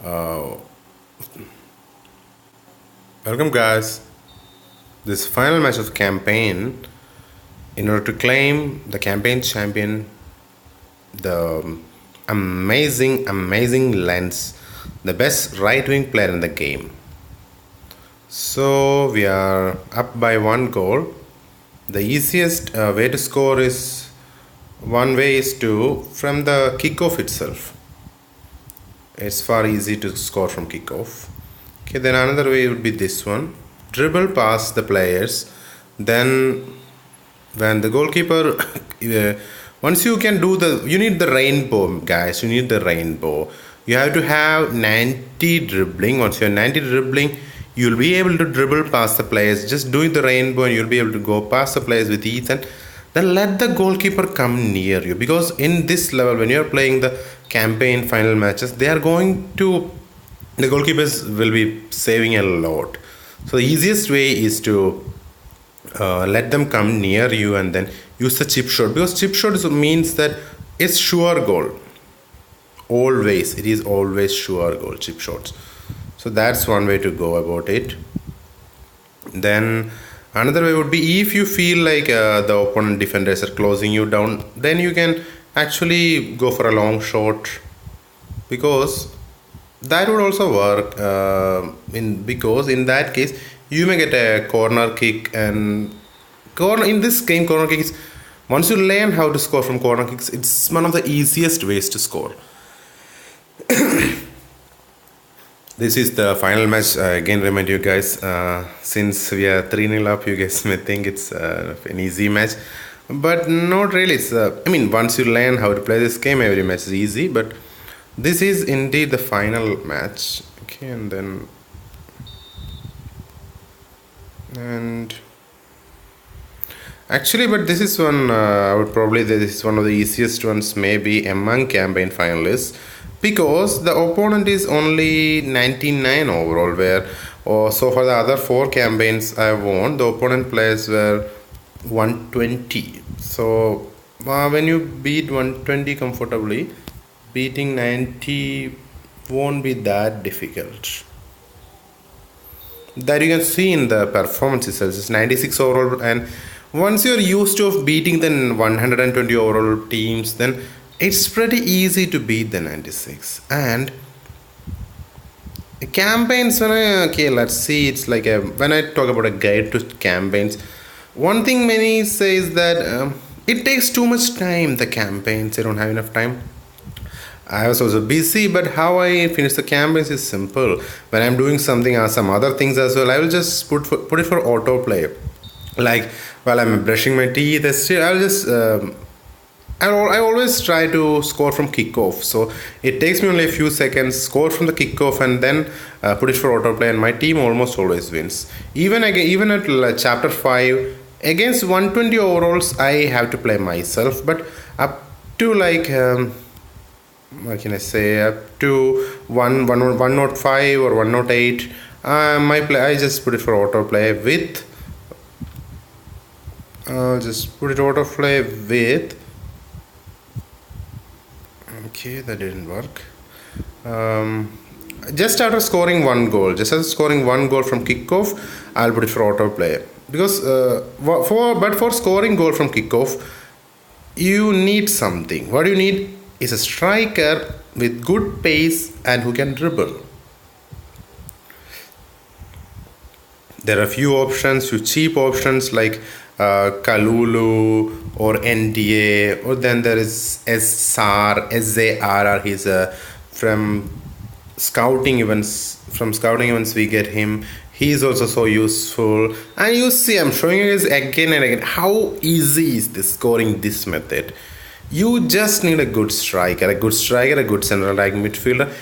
Uh, Welcome, guys. This final match of campaign. In order to claim the campaign champion, the amazing Lens, the best right wing player in the game. So we are up by 1 goal. The easiest way to score is one way is to from the kickoff itself. It's far easy to score from kickoff. Okay, then another way would be this one: dribble past the players. Then when the goalkeeper, once you can do you need the rainbow, guys. You need the rainbow. You have to have 90 dribbling. Once you're 90 dribbling, you'll be able to dribble past the players. Just do the rainbow, and you'll be able to go past the players with ease. And then let the goalkeeper come near you, because in this level, when you're playing the campaign final matches, they are going to, the goalkeepers will be saving a lot. So the easiest way is to let them come near you and then use the chip shot, because chip shot means that it's sure goal. Always, it is always sure goal, chip shots. So that's one way to go about it. Then another way would be, if you feel like the opponent defenders are closing you down, then you can actually go for a long shot, because that would also work. Because in that case you may get a corner kick, and in this game corner kicks, once you learn how to score from corner kicks, it's one of the easiest ways to score. This is the final match. Again, remind you guys, since we are 3-0 up, you guys may think it's an easy match, but not really. It's once you learn how to play this game, every match is easy, but this is indeed the final match. Okay, and actually, but this is one, I would probably say this is one of the easiest ones maybe among campaign finalists, because the opponent is only 99 overall, where so for the other 4 campaigns I won, the opponent players were 120. So when you beat 120 comfortably, beating 90 won't be that difficult. That you can see in the performance itself. It's 96 overall, and once you're used to beating the 120 overall teams, then it's pretty easy to beat the 96. And campaigns, let's see, it's like when I talk about a guide to campaigns, one thing many say is that it takes too much time, the campaigns. I don't have enough time. I was also busy, but how I finish the campaigns is simple. When I'm doing something or some other things as well, I will just put it for autoplay. Like while I'm brushing my teeth, I'll just I always try to score from kickoff. So it takes me only a few seconds, score from the kickoff, and then put it for autoplay, and my team almost always wins. Even at chapter 5 against 120 overalls, I have to play myself, but up to what can I say, up to 105 or 108, I just put it for autoplay with okay, that didn't work. Just after scoring 1 goal from kickoff, I'll put it for autoplay, because for scoring goal from kickoff, you need something. What you need is a striker with good pace and who can dribble. There are few cheap options like Kalulu or NDA, or then there is SAR. He's from scouting events. From scouting events, we get him. He is also so useful. And you see, I'm showing you guys again and again how easy is this scoring this method. You just need a good striker, a good central right midfielder.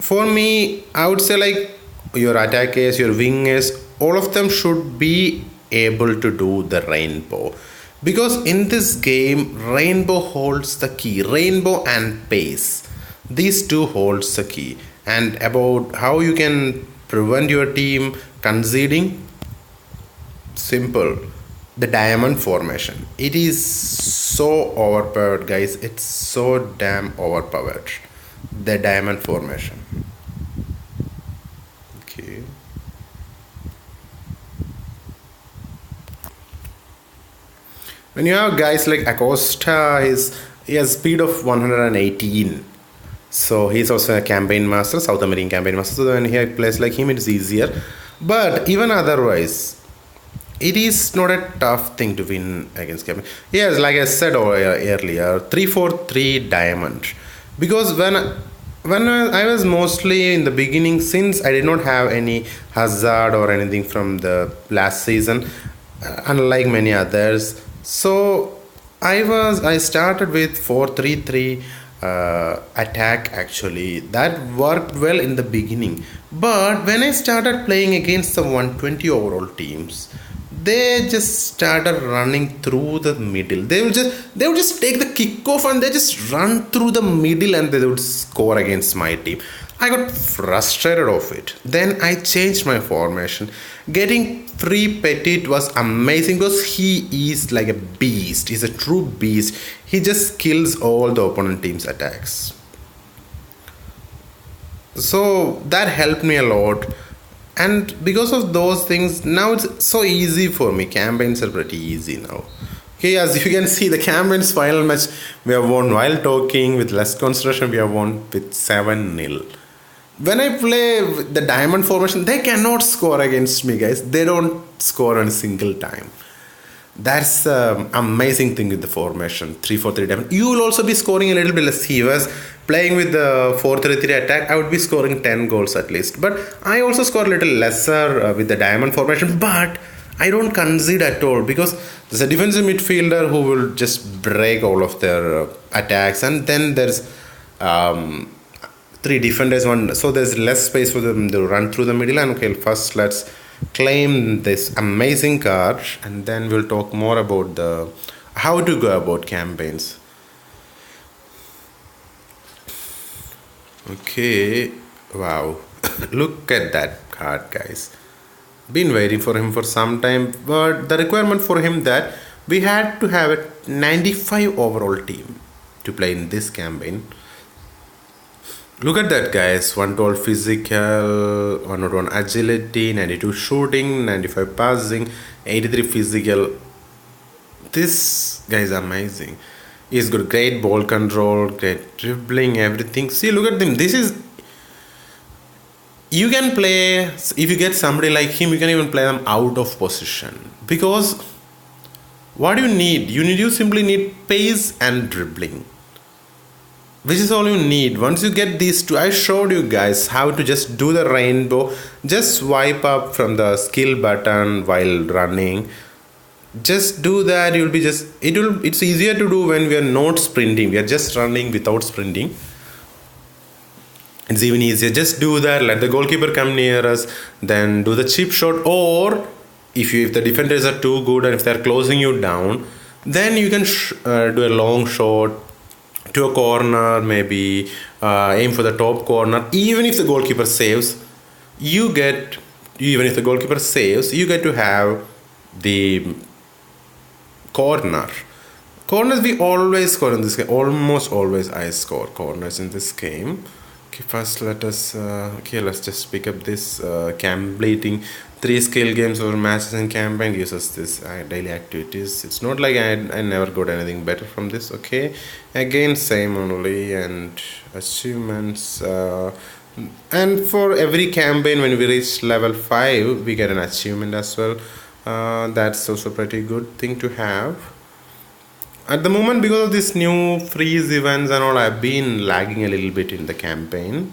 For me, I would say like your attackers, your wingers, all of them should be able to do the rainbow, because in this game rainbow holds the key. Rainbow and pace, these two holds the key. And about how you can prevent your team conceding, simple: the diamond formation. It is so overpowered, guys. It's so damn overpowered, the diamond formation. Okay. When you have guys like Acosta, he has speed of 118. So he's also a campaign master, South American campaign master. So when he plays like him, it's easier. But even otherwise, it is not a tough thing to win against campaign. Yes, like I said earlier, 3-4-3 diamond. Because when I was mostly in the beginning, since I did not have any hazard or anything from the last season, unlike many others, so I started with 4-3-3 attack. Actually, that worked well in the beginning, but when I started playing against the 120 overall teams, they just started running through the middle. They would just take the kickoff and they just run through the middle and they would score against my team. I got frustrated of it. Then I changed my formation. Getting free Petit was amazing because he is like a beast. He's a true beast. He just kills all the opponent team's attacks. So that helped me a lot. And because of those things, now it's so easy for me. Campaigns are pretty easy now. Okay, as you can see, the campaign's final match we have won while talking with less concentration. We have won with 7-0. When I play with the diamond formation, they cannot score against me, guys. They don't score on a single time. That's the amazing thing with the formation 3-4-3 diamond. You will also be scoring a little bit less. He was playing with the 4-3-3 attack. I would be scoring 10 goals at least. But I also score a little lesser with the diamond formation. But I don't concede at all because there's a defensive midfielder who will just break all of their attacks, and then there's three defenders. So there's less space for them to run through the middle. And okay, first let's claim this amazing card, and then we'll talk more about the how to go about campaigns. Okay, wow, look at that card, guys. Been waiting for him for some time, but the requirement for him that we had to have a 95 overall team to play in this campaign. Look at that, guys. 112 physical, 101 agility, 92 shooting, 95 passing, 83 physical. This guy is amazing. He's got great ball control, great dribbling, everything. See, look at him. This is, you can play, if you get somebody like him, you can even play them out of position. Because what do you need? You simply need pace and dribbling, which is all you need. Once you get these two, I showed you guys how to just do the rainbow. Just swipe up from the skill button while running. Just do that. It's easier to do when we are not sprinting. We are just running without sprinting. It's even easier. Just do that. Let the goalkeeper come near us. Then do the chip shot. Or if the defenders are too good and if they're closing you down, then you can do a long shot to a corner, maybe aim for the top corner. Even if the goalkeeper saves, you get to have the corner. Corners we always score in this game. Almost always I score corners in this game. Okay, first let's just pick up this completing 3 skill games or matches in campaign gives us this daily activities. It's not like I never got anything better from this. Okay, again same only, and achievements, and for every campaign when we reach level 5 we get an achievement as well. That's also pretty good thing to have. At the moment, because of this new freeze events and all, I've been lagging a little bit in the campaign.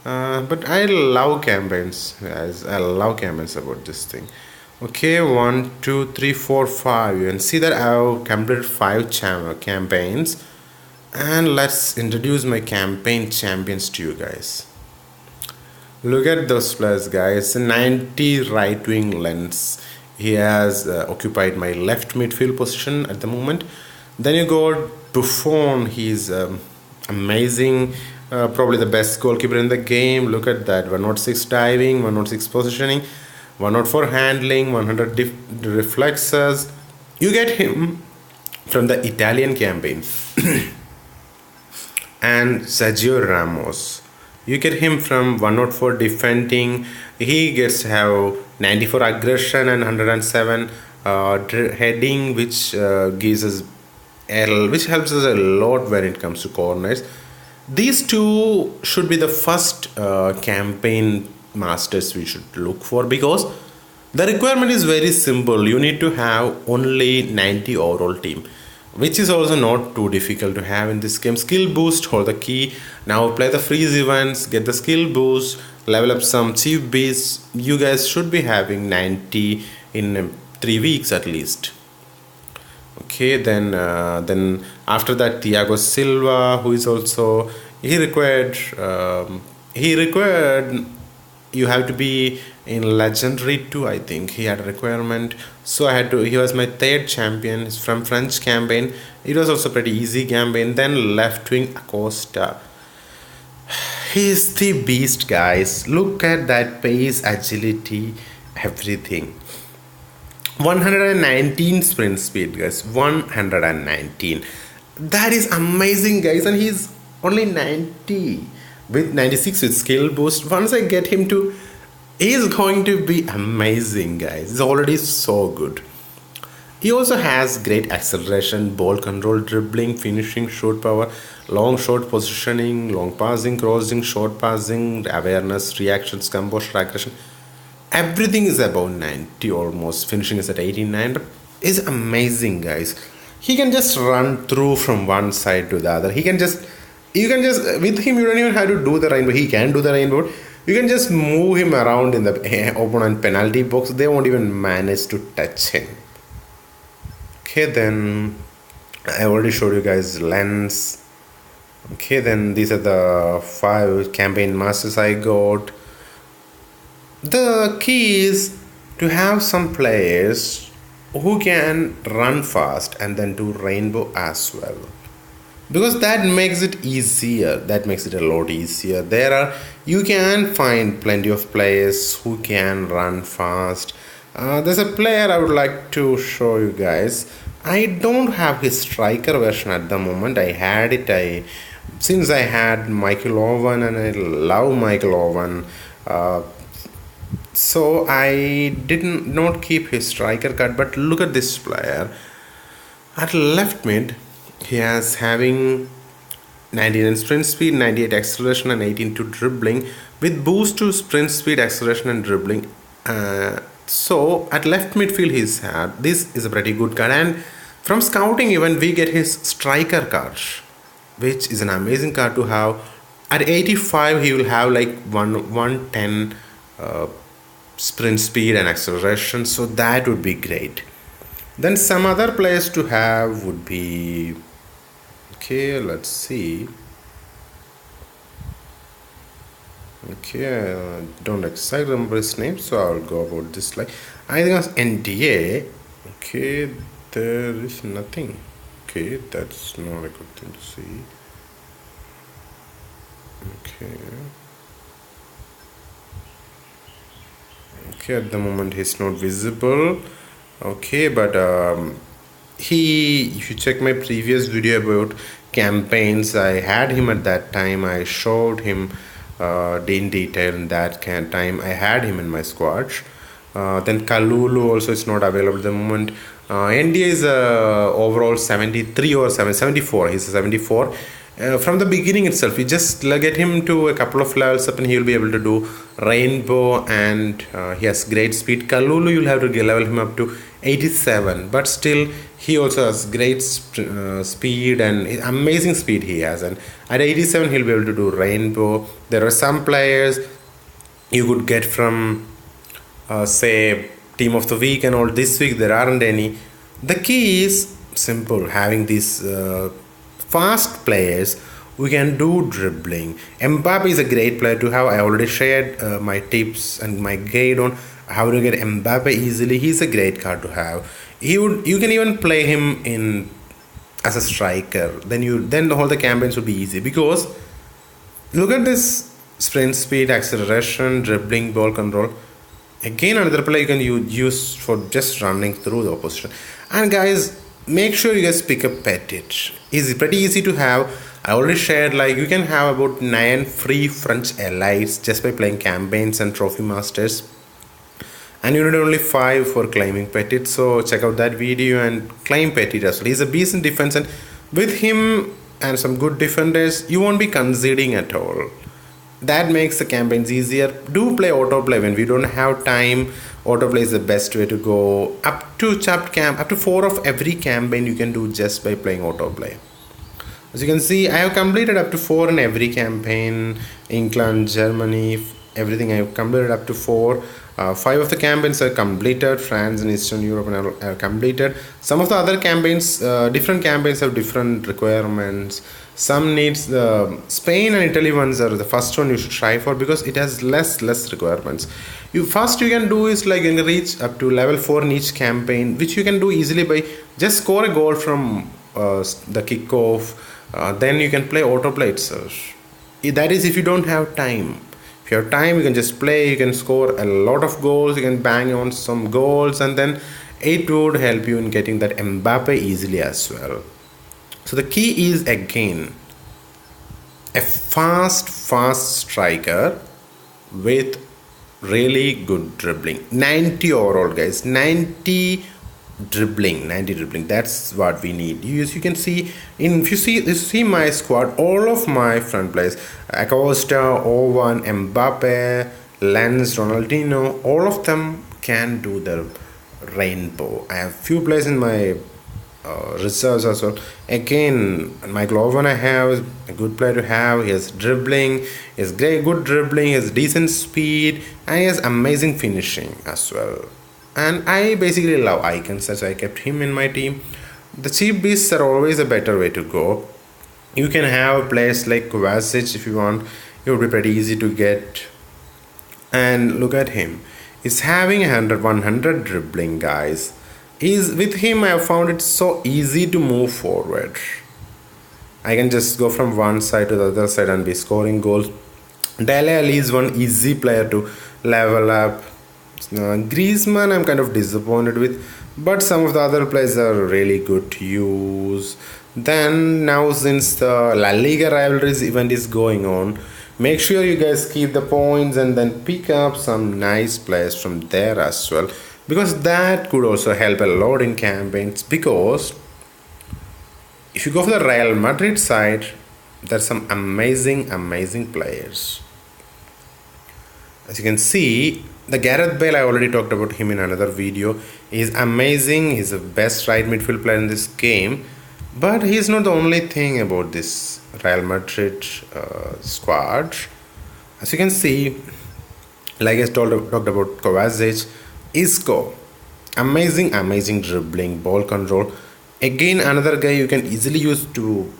But I love campaigns, guys. I love campaigns about this thing. Okay, 1, 2, 3, 4, 5. You can see that I've completed 5 campaigns. And let's introduce my campaign champions to you guys. Look at those players, guys. 90 right wing lens. He has occupied my left midfield position at the moment. Then you got Buffon. He's amazing. Probably the best goalkeeper in the game. Look at that. 106 diving, 106 positioning, 104 handling, 100 reflexes. You get him from the Italian campaign. And Sergio Ramos. You get him from 104 defending. He gets have 94 aggression and 107 heading, which gives us which helps us a lot when it comes to corners. These two should be the first campaign masters we should look for, because the requirement is very simple. You need to have only 90 overall team, which is also not too difficult to have in this game. Skill boost, hold the key. Now play the freeze events, get the skill boost, level up some chief beasts. You guys should be having 90 in 3 weeks at least. Okay, then after that, Thiago Silva, who is also he required you have to be in legendary too. I think he had a requirement, so I had to. He was my third champion. He's from French campaign. It was also pretty easy campaign. Then left wing Acosta. He's the beast, guys. Look at that pace, agility, everything. 119 sprint speed, guys. 119. That is amazing, guys. And he's only 90 with 96 with skill boost. Once I get him to, he's going to be amazing, guys. He's already so good. He also has great acceleration, ball control, dribbling, finishing, shot power, long shot positioning, long passing, crossing, short passing, awareness, reactions, composure, aggression. Everything is about 90 almost. Finishing is at 89, but it's amazing, guys. He can just run through from one side to the other. You can just, with him, you don't even have to do the rainbow. He can do the rainbow. You can just move him around in the opponent penalty box. They won't even manage to touch him. Okay, then I already showed you guys lens. Okay, then these are the 5 campaign masters I got. The key is to have some players who can run fast and then do rainbow as well, because that makes it easier. That makes it a lot easier. You can find plenty of players who can run fast. There's a player I would like to show you guys. I don't have his striker version at the moment. I had it. Since I had Michael Owen and I love Michael Owen, so I didn't not keep his striker card. But look at this player at left mid. He has having 99 sprint speed, 98 acceleration, and 18 to dribbling with boost to sprint speed, acceleration, and dribbling. So at left midfield he's had. This is a pretty good card, and from scouting even we get his striker card, which is an amazing card to have. At 85 he will have like 110 sprint speed and acceleration, so that would be great. Then some other players to have would be, okay, let's see. Okay, I don't exactly remember his name, so I'll go about this. Like, I think it's NDA. Okay, there is nothing. Okay, that's not a good thing to see. Okay. Okay, at the moment he's not visible. Okay, but if you check my previous video about campaigns, I had him at that time. I showed him in detail in that time. I had him in my squad. Then Kalulu also is not available at the moment. NDA is overall 73 or 74. He's a 74. From the beginning itself, you just get him to a couple of levels up and he will be able to do rainbow, and he has great speed. Kalulu, you'll have to level him up to 87, but still he also has great speed and amazing speed he has, and at 87 he'll be able to do rainbow. There are some players you could get from say team of the week and all. This week there aren't any. The key is simple, having these fast players who can do dribbling. Mbappe is a great player to have. I already shared my tips and my guide on how to get Mbappe easily. He's a great card to have. You can even play him in as a striker. Then all the campaigns will be easy, because look at this sprint speed, acceleration, dribbling, ball control. Again, another player you can use for just running through the opposition. And guys, make sure you guys pick up Petit. It's pretty easy to have. I already shared, like, you can have about 9 free French elites just by playing campaigns and trophy masters, and you need only 5 for claiming Petit. So check out that video and claim Petit as well. He's a beast in defense, and with him and some good defenders, you won't be conceding at all. That makes the campaigns easier. Do play autoplay when we don't have time. Autoplay is the best way to go. Up to 4 of every campaign you can do just by playing autoplay. As you can see, I have completed up to 4 in every campaign. England, Germany, everything I have completed up to 4. 5 of the campaigns are completed. France and Eastern Europe are completed. Some of the other campaigns, different campaigns have different requirements. Some needs the Spain and Italy ones are the first one you should try for, because it has less requirements. You can do is like you can reach up to level 4 in each campaign, which you can do easily by just score a goal from the kickoff. Then you can play autoplay itself. That is if you don't have time. If you have time, you can just play, you can score a lot of goals, you can bang on some goals, and then it would help you in getting that Mbappe easily as well. So the key is, again, a fast striker with really good dribbling. 90 overall, guys. 90 dribbling. That's what we need. You can see, if you see my squad, all of my front players, Acosta, Owen, Mbappe, Lens, Ronaldinho, all of them can do the rainbow. I have few players in my reserves as well. Again, Michael Owen I have is a good player to have. He has dribbling, he has good dribbling, he has decent speed, and he has amazing finishing as well. And I basically love icons, so I kept him in my team. The cheap beasts are always a better way to go. You can have players like Kovacic if you want. It would be pretty easy to get. And look at him. He's having 100 dribbling, guys. With him I have found it so easy to move forward. I can just go from one side to the other side and be scoring goals. Dele Alli is one easy player to level up. Griezmann I'm kind of disappointed with, but some of the other players are really good to use. Then now, since the La Liga rivalries event is going on, make sure you guys keep the points and then pick up some nice players from there as well, because that could also help a lot in campaigns. Because if you go for the Real Madrid side, there's some amazing players. As you can see, the Gareth Bale, I already talked about him in another video. He's amazing. He's the best right midfield player in this game. But he's not the only thing about this Real Madrid squad. As you can see, like I talked about Kovacic, Isco, amazing dribbling, ball control. Again, another guy you can easily use to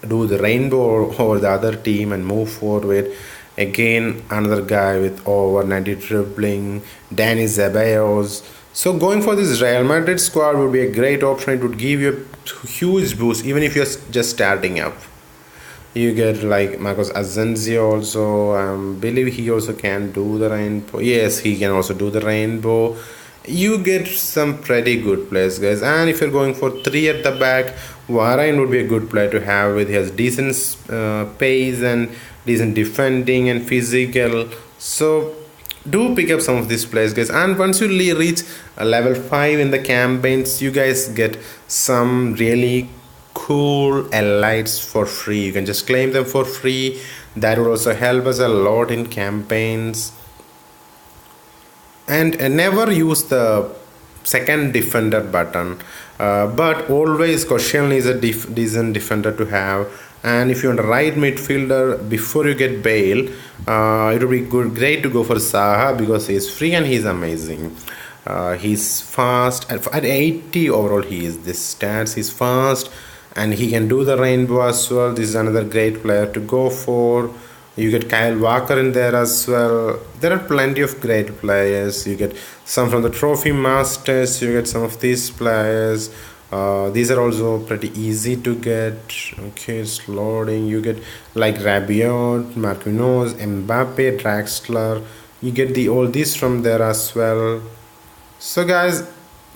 do the rainbow over the other team and move forward. Again, another guy with over 90 dribbling, Dani Ceballos. So going for this Real Madrid squad would be a great option. It would give you a huge boost even if you're just starting up. You get like Marcos Asensio also. Believe he also can do the rainbow. Yes, he can also do the rainbow. You get some pretty good players, guys. And if you're going for 3 at the back, Varane would be a good player to have with. He has decent pace and decent defending and physical. So do pick up some of these players, guys. And once you reach level 5 in the campaigns, you guys get some really cool elites for free. You can just claim them for free. That will also help us a lot in campaigns. And never use the second defender button, but always Koscielny is a decent defender to have. And if you want a right midfielder before you get Bale, it would be great to go for Zaha, because he's free and he's amazing. He's fast at 80 overall. He's fast and he can do the rainbow as well. This is another great player to go for. You get Kyle Walker in there as well. There are plenty of great players. You get some from the Trophy Masters. You get some of these players. These are also pretty easy to get. Okay, it's loading. You get like Rabiot, Marquinhos, Mbappe, Draxler. You get all these from there as well. So guys,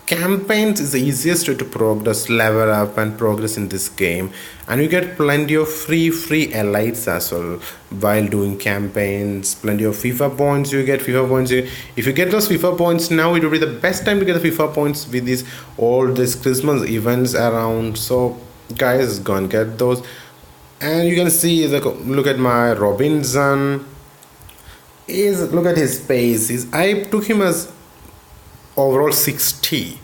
campaigns is the easiest way to progress, level up and progress in this game, and you get plenty of free elites as well while doing campaigns. Plenty of FIFA points, you get FIFA points. If you get those FIFA points now, it will be the best time to get the FIFA points with these all these Christmas events around. So guys, go and get those. And you can see look at my Robinson. Look at his pace. I took him as overall 60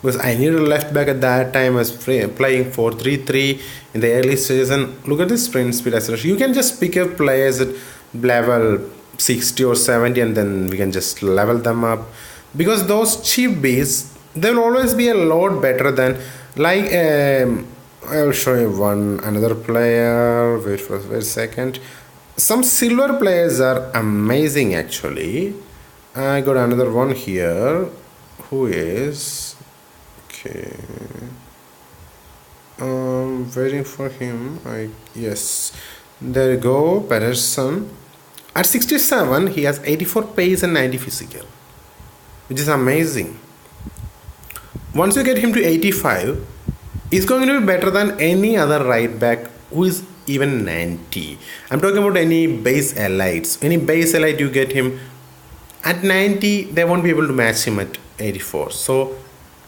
because I needed a left back at that time. I was playing 4-3-3 in the early stages, and look at the sprint speed acceleration. You can just pick up players at level 60 or 70 and then we can just level them up, because those cheap beasts, they'll always be a lot better than like I will show you another player. Wait a second. Some silver players are amazing actually. I got another one here who is okay. Waiting for him. Yes, there you go. Patterson at 67, he has 84 pace and 90 physical, which is amazing. Once you get him to 85, he's going to be better than any other right back who is even 90. I'm talking about any base elites. Any base elite you get him at 90, they won't be able to match him at 84. So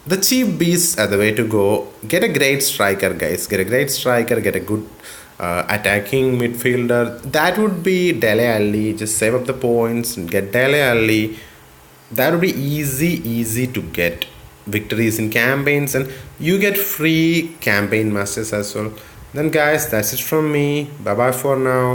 the cheap beasts are the way to go. Get a great striker, guys. Get a great striker. Get a good attacking midfielder. That would be Dele Alli. Just save up the points and get Dele Alli. That would be easy to get victories in campaigns, and you get free campaign masters as well. Then guys, that's it from me. Bye bye for now.